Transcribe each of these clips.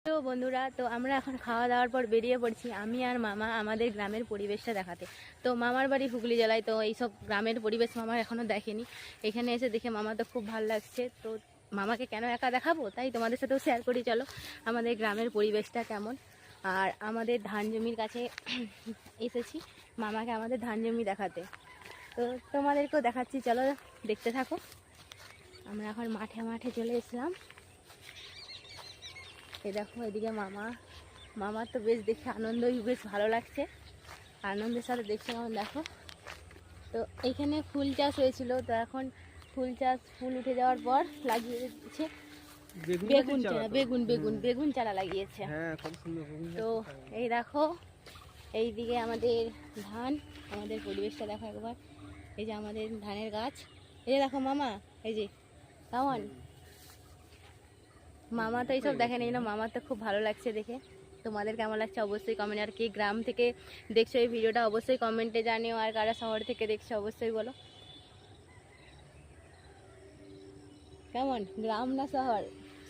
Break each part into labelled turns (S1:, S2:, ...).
S1: তো বন্ধুরা, তো আমরা এখন খাওয়া দাওয়ার পর বেরিয়ে পড়ছি আমি আর মামা আমাদের গ্রামের পরিবেশটা দেখাতে। তো মামার বাড়ি হুগলি জেলায়, তো এইসব গ্রামের পরিবেশ মামা এখনও দেখেনি। এখানে এসে দেখে মামা তো খুব ভালো লাগছে। তো মামাকে কেন একা দেখাবো, তাই তোমাদের সাথেও শেয়ার করি। চলো আমাদের গ্রামের পরিবেশটা কেমন। আর আমাদের ধান জমির কাছে এসেছি মামাকে আমাদের ধান জমি দেখাতে। তো তোমাদেরকেও দেখাচ্ছি, চলো দেখতে থাকো। আমরা এখন মাঠে মাঠে চলে এসলাম। এই দেখো এদিকে মামার তো বেশ দেখে আনন্দই, বেশ ভালো লাগছে, আনন্দের সাথে দেখছে কেমন দেখো। তো এইখানে ফুল চাষ হয়েছিল, তো এখন ফুল উঠে যাওয়ার পর লাগিয়ে দিচ্ছে বেগুন চারা লাগিয়েছে। তো এই দেখো এইদিকে আমাদের ধান, আমাদের পরিবেশটা দেখো একবার। এই যে আমাদের ধানের গাছ, এই যে দেখো মামা, এই যে কেমন। মামা তো এইসব দেখেন, এই না মামার তো খুব ভালো লাগছে দেখে। তোমাদের কেমন লাগছে অবশ্যই কমেন্ট, আর কি গ্রাম থেকে দেখছো এই ভিডিওটা অবশ্যই কমেন্টে জানিও, আর কারা শহর থেকে দেখছো অবশ্যই বলো কেমন, গ্রাম না শহর।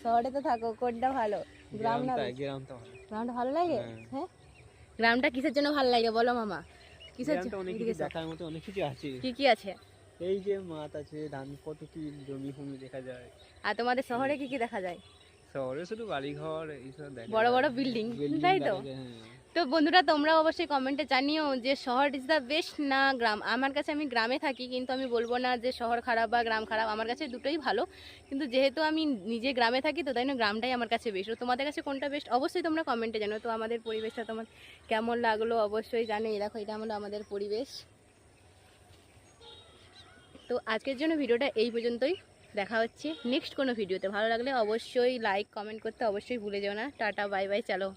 S1: শহরে তো থাকো, কোনটা ভালো, গ্রাম না? গ্রামটা ভালো লাগে। হ্যাঁ, গ্রামটা কিসের জন্য ভালো লাগে বলো মামা? কিসের জন্য?
S2: দেখার মতো অনেক কিছু আছে।
S1: কি আছে?
S2: এই যে মাঠ আছে, ধান, কত কি জমি ফমি দেখা যায়।
S1: আর তোমাদের শহরে কি দেখা যায়?
S2: শহরে শুধু বাড়িঘর এইসব দেখা,
S1: বড় বড় বিল্ডিং, তাই তো। তো বন্ধুরা, তোমরা অবশ্যই কমেন্টে জানিও যে শহর ইজ দ্য বেস্ট না গ্রাম। আমার কাছে, আমি গ্রামে থাকি, কিন্তু আমি বলবো না যে শহর খারাপ বা গ্রাম খারাপ। আমার কাছে দুটোই ভালো, কিন্তু যেহেতু আমি নিজে গ্রামে থাকি, তো তাই না গ্রামটাই আমার কাছে বেস্ট। তোমাদের কাছে কোনটা বেস্ট অবশ্যই তোমরা কমেন্টে জানো। তো আমাদের পরিবেশটা তোমার কেমন লাগলো অবশ্যই জানো। এই দেখো এটা হলো আমাদের পরিবেশ। তো আজকের জন্য ভিডিওটা এই পর্যন্তই। দেখা হচ্ছে নেক্সট কোনো ভিডিওতে। ভালো লাগলে অবশ্যই লাইক কমেন্ট করতে অবশ্যই ভুলে যেও না। টাটা বাই বাই, চলো।